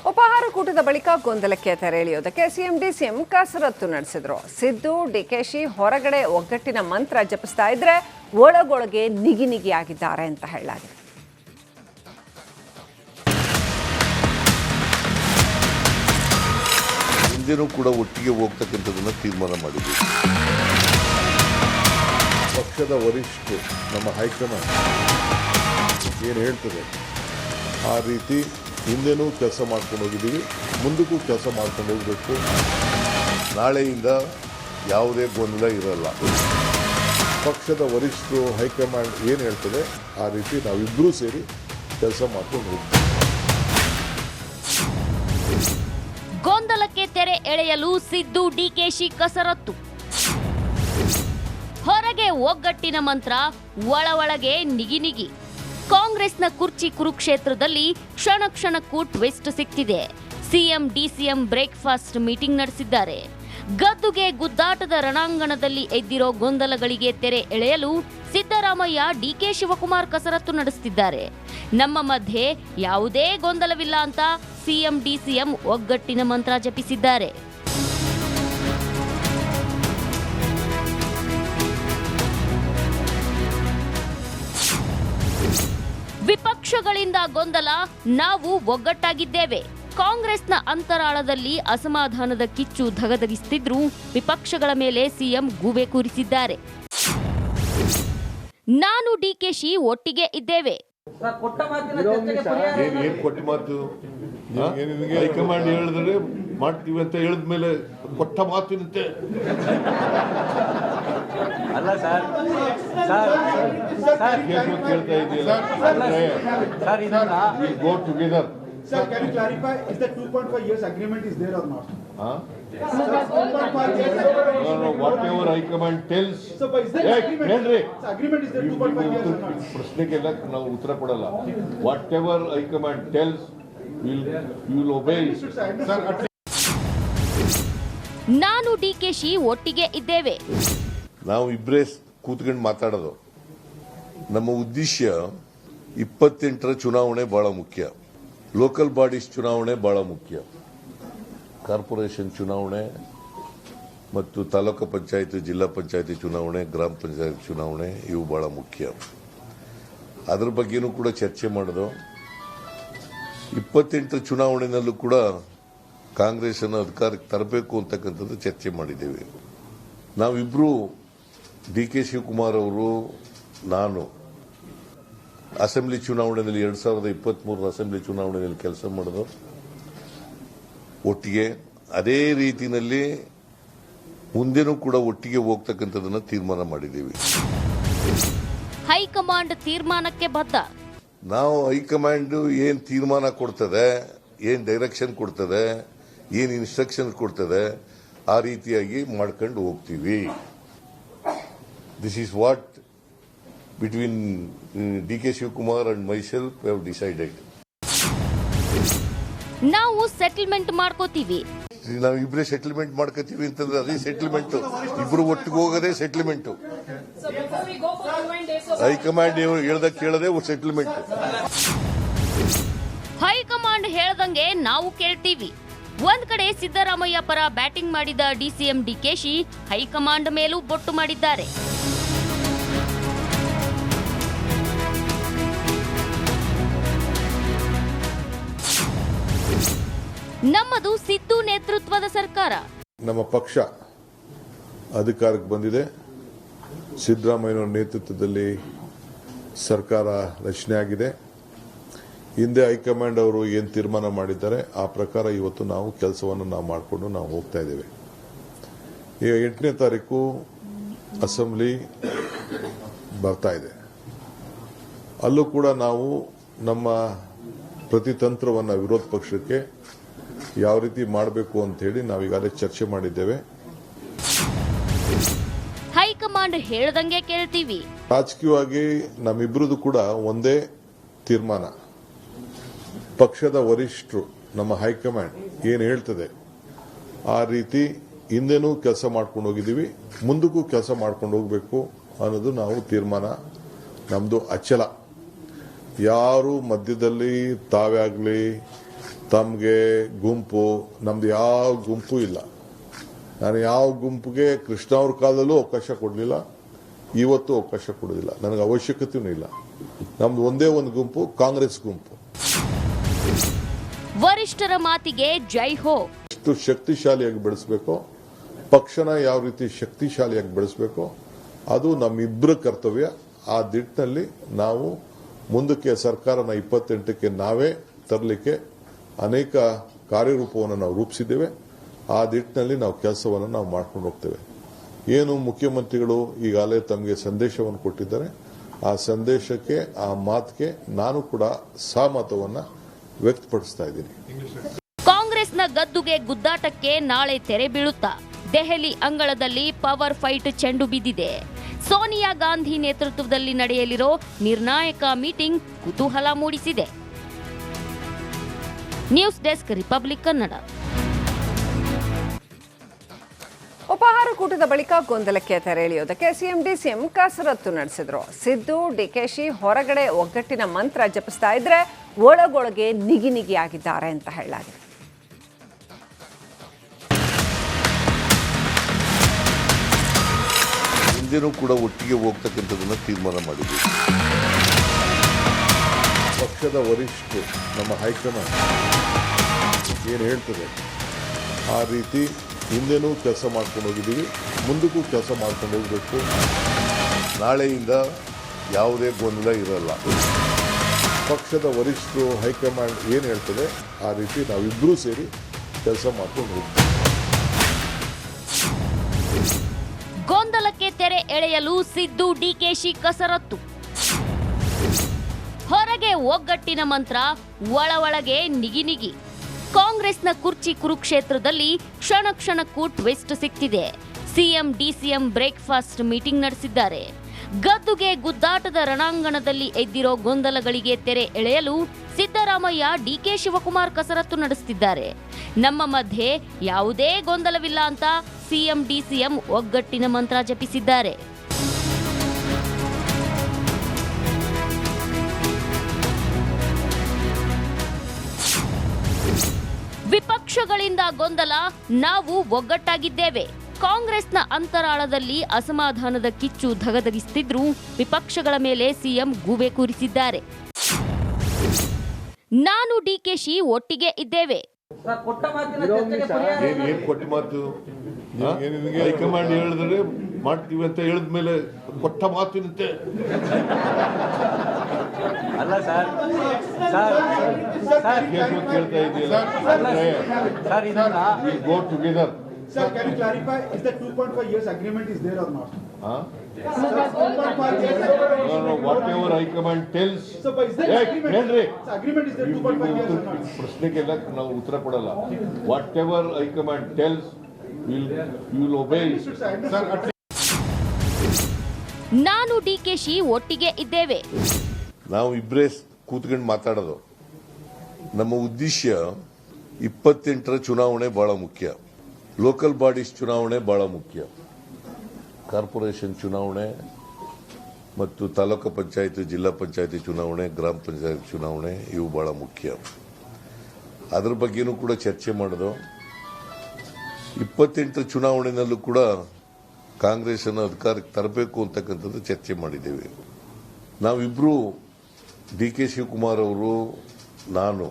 ಉಪಹಾರ ಕೂಟದ ಬಳಿಕ ಗೊಂದಲಕ್ಕೆ ತೆರೆ ಎಳೆಯೋದಕ್ಕೆ ಸಿಎಂ ಡಿಸಿಎಂ ಕಸರತ್ತು ನಡೆಸಿದ್ರು. ಸಿದ್ದು ಡಿಕೆಶಿ ಹೊರಗಡೆ ಒಗ್ಗಟ್ಟಿನ ಮಂತ್ರ ಜಪಿಸ್ತಾ ಇದ್ರೆ ಒಳಗೊಳಗೆ ನಿಗಿ ಆಗಿದ್ದಾರೆ ಅಂತ ಹೇಳಲಾಗಿದೆ. ಹಿಂದೆನೂ ಕೂಡ ಒಟ್ಟಿಗೆ ಹೋಗ್ತಕ್ಕಂಥದ್ದನ್ನು ತೀರ್ಮಾನ ಮಾಡಿದ್ವಿ. ಪಕ್ಷದ ವರಿಷ್ಠರು ನಮ್ಮ ಹೈಕಮಾಂಡ್ ಏನು ಹೇಳ್ತದೆ ಆ ರೀತಿ ಹಿಂದೆನೂ ಕೆಲಸ ಮಾಡ್ಕೊಂಡು ಹೋಗಿದ್ದೀವಿ, ಮುಂದಕ್ಕೂ ಕೆಲಸ ಮಾಡ್ಕೊಂಡು ಹೋಗಬೇಕು. ನಾಳೆಯಿಂದ ಯಾವುದೇ ಗೊಂದಲ ಇರಲ್ಲ. ಪಕ್ಷದ ವರಿಷ್ಠರು ಹೈಕಮಾಂಡ್ ಏನು ಹೇಳ್ತದೆ ಆ ರೀತಿ ನಾವಿಬ್ಬರೂ ಸೇರಿ ಕೆಲಸ ಮಾಡ್ಕೊಂಡು ಹೋಗ್ತೀವಿ. ಗೊಂದಲಕ್ಕೆ ತೆರೆ ಎಳೆಯಲು ಸಿದ್ದು ಡಿಕೆಶಿ ಕಸರತ್ತು. ಹೊರಗೆ ಒಗ್ಗಟ್ಟಿನ ಮಂತ್ರ, ಒಳಗೆ ನಿಗಿ. ಕಾಂಗ್ರೆಸ್ನ ಕುರ್ಚಿ ಕುರುಕ್ಷೇತ್ರದಲ್ಲಿ ಕ್ಷಣ ಕ್ಷಣಕ್ಕೂ ಟ್ವಿಸ್ಟ್ ಸಿಗ್ತಿದೆ. ಸಿಎಂ ಡಿಸಿಎಂ ಬ್ರೇಕ್ಫಾಸ್ಟ್ ಮೀಟಿಂಗ್ ನಡೆಸಿದ್ದಾರೆ. ಗದ್ದುಗೆ ಗುದ್ದಾಟದ ರಣಾಂಗಣದಲ್ಲಿ ಎದ್ದಿರೋ ಗೊಂದಲಗಳಿಗೆ ತೆರೆ ಎಳೆಯಲು ಸಿದ್ದರಾಮಯ್ಯ ಡಿಕೆ ಶಿವಕುಮಾರ್ ಕಸರತ್ತು ನಡೆಸುತ್ತಿದ್ದಾರೆ. ನಮ್ಮ ಮಧ್ಯೆ ಯಾವುದೇ ಗೊಂದಲವಿಲ್ಲ ಅಂತ ಸಿಎಂ ಡಿಸಿಎಂ ಒಗ್ಗಟ್ಟಿನ ಮಂತ್ರ ಜಪಿಸಿದ್ದಾರೆ. ವಿಪಕ್ಷಗಳಿಂದ ಗೊಂದಲ, ನಾವು ಒಗ್ಗಟ್ಟಾಗಿದ್ದೇವೆ. ಕಾಂಗ್ರೆಸ್ನ ಅಂತರಾಳದಲ್ಲಿ ಅಸಮಾಧಾನದ ಕಿಚ್ಚು ಧಗಧಗಿಸುತ್ತಿದ್ರೂ ವಿಪಕ್ಷಗಳ ಮೇಲೆ ಸಿಎಂ ಗೂಬೆ ಕೂರಿಸಿದ್ದಾರೆ. ನಾನು ಡಿಕೆಶಿ ಒಟ್ಟಿಗೆ ಇದ್ದೇವೆ. ಏನ್ ಕೊಟ್ಟ ಮಾತು? ಹೈಕಮಾಂಡ್ ಹೇಳಿದ್ರೆ ಮಾಡ್ತೀವಿ ಅಂತ ಹೇಳಿದ್ಮೇಲೆ ಕೊಟ್ಟ ಮಾತಿನಂತೆ ಅಲ್ಲ ಸರ್ ಕೇಳ್ತಾ ಇದೆಯಲ್ಲ. ಗೋ together. Sir, can you clarify, is the 2.5 years agreement is there or not? No, whatever High Tells. So, but is there agreement? So, agreement is there 2.5 years or not? ಪ್ರಶ್ನೆಗೆಲ್ಲ ನಾವು ಉತ್ತರ ಕೊಡಲ್ಲ. Whatever High Tells, we'll obey. ನಾನು ಡಿಕೆಶಿ ಒಟ್ಟಿಗೆ ಇದ್ದೇವೆ. ನಾವು ಇಬ್ಬರೇ ಕೂತ್ಕೊಂಡು ಮಾತಾಡೋದು. ನಮ್ಮ ಉದ್ದೇಶ 28ರ ಚುನಾವಣೆ ಬಹಳ ಮುಖ್ಯ. ಲೋಕಲ್ ಬಾಡೀಸ್ ಚುನಾವಣೆ ಬಹಳ ಮುಖ್ಯ. ಕಾರ್ಪೊರೇಷನ್ ಚುನಾವಣೆ ಮತ್ತು ತಾಲೂಕು ಪಂಚಾಯತ್, ಜಿಲ್ಲಾ ಪಂಚಾಯತಿ ಚುನಾವಣೆ, ಗ್ರಾಮ ಪಂಚಾಯತ್ ಚುನಾವಣೆ ಇವು ಬಹಳ ಮುಖ್ಯ. ಅದರ ಬಗ್ಗೆನೂ ಕೂಡ ಚರ್ಚೆ ಮಾಡೋದು. 28ರ ಚುನಾವಣೆಯಲ್ಲೂ ಕೂಡ ಕಾಂಗ್ರೆಸ್ ಅನ್ನು ಅಧಿಕಾರಕ್ಕೆ ತರಬೇಕು ಅಂತಕ್ಕಂಥದ್ದು ಚರ್ಚೆ ಮಾಡಿದ್ದೇವೆ. ನಾವಿಬ್ರು ಡಿಕೆ ಶಿವಕುಮಾರ್ ಅವರು, ನಾನು ಅಸೆಂಬ್ಲಿ ಚುನಾವಣೆಯಲ್ಲಿ 2023 ಅಸೆಂಬ್ಲಿ ಚುನಾವಣೆಯಲ್ಲಿ ಕೆಲಸ ಮಾಡೋದು ಒಟ್ಟಿಗೆ. ಅದೇ ರೀತಿಯಲ್ಲಿ ಮುಂದೆನೂ ಕೂಡ ಒಟ್ಟಿಗೆ ಹೋಗ್ತಕ್ಕಂಥದ್ದನ್ನು ತೀರ್ಮಾನ ಮಾಡಿದ್ದೀವಿ. ಹೈಕಮಾಂಡ್ ತೀರ್ಮಾನಕ್ಕೆ ಬದ್ಧ. ನಾವು ಹೈಕಮಾಂಡ್ ಏನ್ ತೀರ್ಮಾನ ಕೊಡ್ತದೆ, ಏನ್ ಡೈರೆಕ್ಷನ್ ಕೊಡ್ತದೆ, ಏನ್ ಇನ್ಸ್ಟ್ರಕ್ಷನ್ ಕೊಡ್ತದೆ ಆ ರೀತಿಯಾಗಿ ಮಾಡ್ಕೊಂಡು ಹೋಗ್ತೀವಿ. This is what between DK Shivkumar and myself we have decided. ನಾವು ಸೆಟಲ್ಮೆಂಟ್ ಮಾಡ್ಕೋತೀವಿ. ನಾವು ಇಬ್ಬರೇ ಸೆಟಲ್ಮೆಂಟ್ ಮಾಡ್ಕೋತೀವಿ ಅಂತಂದ್ರೆ ಅದೇ ಸೆಟಲ್ಮೆಂಟ್. ಇಬ್ರು ಒಟ್ಟಿಗೆ ಹೋಗೋದೇ ಸೆಟಲ್ಮೆಂಟ್. ಹೈಕಮಾಂಡ್ ಹೇಳ್ದಾಗ ಕೇಳದೆ ಸೆಟಲ್ಮೆಂಟ್. ಹೈಕಮಾಂಡ್ ಹೇಳ್ದಂಗೆ ನಾವು ಕೇಳ್ತೀವಿ. ಒಂದ್ ಕಡೆ ಸಿದ್ದರಾಮಯ್ಯ ಪರ ಬ್ಯಾಟಿಂಗ್ ಮಾಡಿದ ಡಿಸಿಎಂ ಡಿಕೆಶಿ ಹೈಕಮಾಂಡ್ ಮೇಲೂ ಬೊಟ್ಟು ಮಾಡಿದ್ದಾರೆ. ನಮ್ಮದು ಸಿದ್ದು ನೇತೃತ್ವದ ಸರ್ಕಾರ. ನಮ್ಮ ಪಕ್ಷ ಅಧಿಕಾರಕ್ಕೆ ಬಂದಿದೆ. ಸಿದ್ದರಾಮಯ್ಯ ನೇತೃತ್ವದಲ್ಲಿ ಸರ್ಕಾರ ರಚನೆ ಆಗಿದೆ. ಹಿಂದೆ ಹೈಕಮಾಂಡ್ ಅವರು ಏನು ತೀರ್ಮಾನ ಮಾಡಿದ್ದಾರೆ ಆ ಪ್ರಕಾರ ಇವತ್ತು ನಾವು ಕೆಲಸವನ್ನು ನಾವು ಮಾಡಿಕೊಂಡು ನಾವು ಹೋಗ್ತಾ ಇದ್ದೇವೆ. ಈಗ 8ನೇ ತಾರೀಕು ಅಸೆಂಬ್ಲಿ ಬರ್ತಾ ಇದೆ. ಅಲ್ಲೂ ಕೂಡ ನಾವು ನಮ್ಮ ಪ್ರತಿತಂತ್ರವನ್ನು ವಿರೋಧ ಪಕ್ಷಕ್ಕೆ ಯಾವ ರೀತಿ ಮಾಡಬೇಕು ಅಂತ ಹೇಳಿ ನಾವೀಗಾಗಲೇ ಚರ್ಚೆ ಮಾಡಿದ್ದೇವೆ. ಹೈಕಮಾಂಡ್ ಹೇಳ್ದಂಗೆ ಕೇಳ್ತೀವಿ. ರಾಜಕೀಯವಾಗಿ ನಮ್ಮಿಬ್ಬರದು ಕೂಡ ಒಂದೇ ತೀರ್ಮಾನ. ಪಕ್ಷದ ವರಿಷ್ಠರು ನಮ್ಮ ಹೈಕಮಾಂಡ್ ಏನು ಹೇಳ್ತದೆ ಆ ರೀತಿ ಹಿಂದೆನೂ ಕೆಲಸ ಮಾಡ್ಕೊಂಡು ಹೋಗಿದ್ದೀವಿ, ಮುಂದಕ್ಕೂ ಕೆಲಸ ಮಾಡ್ಕೊಂಡು ಹೋಗಬೇಕು ಅನ್ನೋದು ನಾವು ತೀರ್ಮಾನ ನಮ್ದು ಅಚಲ. ಯಾರು ಮಧ್ಯದಲ್ಲಿ ತಾವೇ ಆಗಲಿ ತಮಗೆ ಗುಂಪು ನಮ್ದು ಯಾವ ಗುಂಪು ಇಲ್ಲ. ನಾನು ಯಾವ ಗುಂಪಿಗೆ ಕೃಷ್ಣ ಅವ್ರ ಕಾಲದಲ್ಲೂ ಅವಕಾಶ ಕೊಡಲಿಲ್ಲ, ಇವತ್ತು ಅವಕಾಶ ಕೊಡೋದಿಲ್ಲ, ನನಗೆ ಅವಶ್ಯಕತೆಯೂ ಇಲ್ಲ. ನಮ್ದು ಒಂದೇ ಒಂದು ಗುಂಪು, ಕಾಂಗ್ರೆಸ್ ಗುಂಪು. ವರಿಷ್ಠರ ಮಾತಿಗೆ ಜೈ ಹೋ. ಎಷ್ಟು ಶಕ್ತಿಶಾಲಿಯಾಗಿ ಬೆಳೆಸಬೇಕು, ಪಕ್ಷನ ಯಾವ ರೀತಿ ಶಕ್ತಿಶಾಲಿಯಾಗಿ ಬೆಳೆಸಬೇಕು, ಅದು ನಮ್ಮಿಬ್ಬರ ಕರ್ತವ್ಯ. ಆ ದಿಟ್ಟಿನಲ್ಲಿ ನಾವು ಮುಂದಕ್ಕೆ ಸರ್ಕಾರನ 28ಕ್ಕೆ ನಾವೇ ತರಲಿಕ್ಕೆ ಅನೇಕ ಕಾರ್ಯರೂಪವನ್ನು ನಾವು ರೂಪಿಸಿದ್ದೇವೆ. ಆ ದಿಟ್ಟಿನಲ್ಲಿ ನಾವು ಕೆಲಸವನ್ನು ನಾವು ಮಾಡ್ಕೊಂಡು ಹೋಗ್ತೇವೆ. ಏನು ಮುಖ್ಯಮಂತ್ರಿಗಳು ಈಗಾಗಲೇ ತಮಗೆ ಸಂದೇಶವನ್ನು ಕೊಟ್ಟಿದ್ದಾರೆ, ಆ ಸಂದೇಶಕ್ಕೆ, ಆ ಮಾತಿಗೆ ನಾನು ಕೂಡ ಸಹಮತವನ್ನು ವ್ಯಕ್ತಪಡಿಸ್ತಾ ಇದ್ದೀನಿ. ಕಾಂಗ್ರೆಸ್ನ ಗದ್ದುಗೆ ಗುದ್ದಾಟಕ್ಕೆ ನಾಳೆ ತೆರೆ ಬೀಳುತ್ತಾ ದೆಹಲಿ ಅಂಗಳದಲ್ಲಿ ಪವರ್ ಫೈಟ್ ಚೆಂಡು ಬಿದ್ದಿದೆ. ಸೋನಿಯಾ ಗಾಂಧಿ ನೇತೃತ್ವದಲ್ಲಿ ನಡೆಯಲಿರೋ ನಿರ್ಣಾಯಕ ಮೀಟಿಂಗ್ ಕುತೂಹಲ ಮೂಡಿಸಿದೆ. News desk, republic Kannada. ಉಪಹಾರ ಕೂಟದ ಬಳಿಕ ಗೊಂದಲಕ್ಕೆ ತೆರೆ ಎಳೆಯೋದಕ್ಕೆ ಸಿಎಂ ಡಿಸಿಎಂ ಕಸರತ್ತು ನಡೆಸಿದ್ರು. ಸಿದ್ದು ಡಿಕೆಶಿ ಹೊರಗಡೆ ಒಗ್ಗಟ್ಟಿನ ಮಂತ್ರ ಜಪಿಸ್ತಾ ಇದ್ರೆ ಒಳಗೊಳಗೆ ನಿಗಿ ನಿಗಿ ಆಗಿದ್ದಾರೆ ಅಂತ ಹೇಳಲಾಗಿದೆ. ಹಿಂದೆನೂ ಕೂಡ ಒಟ್ಟಿಗೆ ಹೋಗ್ತಕ್ಕಂಥದ್ದನ್ನ ತೀರ್ಮಾನ ಮಾಡಿದ್ದೀವಿ. ಪಕ್ಷದ ವರಿಷ್ಠರು, ನಮ್ಮ ಹೈಕಮಾಂಡ್ ಏನು ಹೇಳ್ತದೆ ಆ ರೀತಿ ಹಿಂದೆನೂ ಕೆಲಸ ಮಾಡ್ಕೊಂಡು ಹೋಗಿದ್ದೀವಿ, ಮುಂದಕ್ಕೂ ಕೆಲಸ ಮಾಡ್ಕೊಂಡು ಹೋಗಬೇಕು. ನಾಳೆಯಿಂದ ಯಾವುದೇ ಗೊಂದಲ ಇರಲ್ಲ. ಪಕ್ಷದ ವರಿಷ್ಠರು, ಹೈಕಮಾಂಡ್ ಏನು ಹೇಳ್ತದೆ ಆ ರೀತಿ ನಾವಿಬ್ಬರೂ ಸೇರಿ ಕೆಲಸ ಮಾಡ್ಕೊಂಡು ಹೋಗ್ತೀವಿ. ಗೊಂದಲಕ್ಕೆ ತೆರೆ ಎಳೆಯಲು ಸಿದ್ದು ಡಿಕೆಶಿ ಕಸರತ್ತು. ಹೊರಗೆ ಒಗ್ಗಟ್ಟಿನ ಮಂತ್ರ, ಒಳಗೆ ನಿಗಿ ನಿಗಿ. ಕಾಂಗ್ರೆಸ್ನ ಕುರ್ಚಿ ಕುರುಕ್ಷೇತ್ರದಲ್ಲಿ ಕ್ಷಣ ಕ್ಷಣಕ್ಕೂ ಟ್ವಿಸ್ಟ್ ಸಿಗ್ತಿದೆ. ಸಿಎಂ ಡಿಸಿಎಂ ಬ್ರೇಕ್ಫಾಸ್ಟ್ ಮೀಟಿಂಗ್ ನಡೆಸಿದ್ದಾರೆ. ಗದ್ದುಗೆ ಗುದ್ದಾಟದ ರಣಾಂಗಣದಲ್ಲಿ ಎದ್ದಿರೋ ಗೊಂದಲಗಳಿಗೆ ತೆರೆ ಎಳೆಯಲು ಸಿದ್ದರಾಮಯ್ಯ, ಡಿಕೆ ಶಿವಕುಮಾರ್ ಕಸರತ್ತು ನಡೆಸುತ್ತಿದ್ದಾರೆ. ನಮ್ಮ ಮಧ್ಯೆ ಯಾವುದೇ ಗೊಂದಲವಿಲ್ಲ ಅಂತ ಸಿಎಂ ಡಿಸಿಎಂ ಒಗ್ಗಟ್ಟಿನ ಮಂತ್ರ ಜಪಿಸಿದ್ದಾರೆ. ವಿಪಕ್ಷಗಳಿಂದ ಗೊಂದಲ, ನಾವು ಒಗ್ಗಟ್ಟಾಗಿದ್ದೇವೆ. ಕಾಂಗ್ರೆಸ್ನ ಅಂತರಾಳದಲ್ಲಿ ಅಸಮಾಧಾನದ ಕಿಚ್ಚು ಧಗಧಗಿಸುತ್ತಿದ್ರೂ ವಿಪಕ್ಷಗಳ ಮೇಲೆ ಸಿಎಂ ಗೂಬೆ ಕೂರಿಸಿದ್ದಾರೆ. ನಾನು ಡಿಕೆಶಿ ಒಟ್ಟಿಗೆ ಇದ್ದೇವೆ. ಏನ್ ಕೊಟ್ಟ ಮಾತು? ಹೈಕಮಾಂಡ್ ಹೇಳಿದ್ರೆ ಮಾಡ್ತೀವಿ ಅಂತ ಹೇಳಿದ್ಮೇಲೆ ಕೊಟ್ಟ ಮಾತಿನಂತೆ ಅಲ್ಲ ಸರ್ ಕೇಳ್ತಾ ಇದೆಯಲ್ಲ. ಗೋ together. Sir, can you clarify, is the 2.5 years agreement is there or not? No, whatever High-Command tells. So, but is there agreement? ಹೇಳ್ರಿ. So, agreement is there 2.5 years or not? ಪ್ರಶ್ನೆಗೆಲ್ಲ ನಾವು ಉತ್ತರ ಕೊಡಲ್ಲ. What ever high command tells will ಒಬೇ. ನಾನು ಡಿಕೆಶಿ ಒಟ್ಟಿಗೆ ಇದ್ದೇವೆ. ನಾವು ಇಬ್ಬರೇ ಕೂತ್ಕೊಂಡು ಮಾತಾಡೋದು. ನಮ್ಮ ಉದ್ದೇಶ 28ರ ಚುನಾವಣೆ ಬಹಳ ಮುಖ್ಯ. ಲೋಕಲ್ ಬಾಡೀಸ್ ಚುನಾವಣೆ ಬಹಳ ಮುಖ್ಯ. ಕಾರ್ಪೊರೇಷನ್ ಚುನಾವಣೆ ಮತ್ತು ತಾಲೂಕು ಪಂಚಾಯತ್, ಜಿಲ್ಲಾ ಪಂಚಾಯತಿ ಚುನಾವಣೆ, ಗ್ರಾಮ ಪಂಚಾಯತ್ ಚುನಾವಣೆ ಇವು ಬಹಳ ಮುಖ್ಯ. ಅದ್ರ ಬಗ್ಗೆನೂ ಕೂಡ ಚರ್ಚೆ ಮಾಡೋದು. 28ರ ಚುನಾವಣೆಯಲ್ಲೂ ಕೂಡ ಕಾಂಗ್ರೆಸ್ ಅನ್ನು ಅಧಿಕಾರಕ್ಕೆ ತರಬೇಕು ಅಂತಕ್ಕಂಥದ್ದು ಚರ್ಚೆ ಮಾಡಿದ್ದೇವೆ. ನಾವಿಬ್ರು, ಡಿ ಕೆ ಶಿವಕುಮಾರ್ ಅವರು, ನಾನು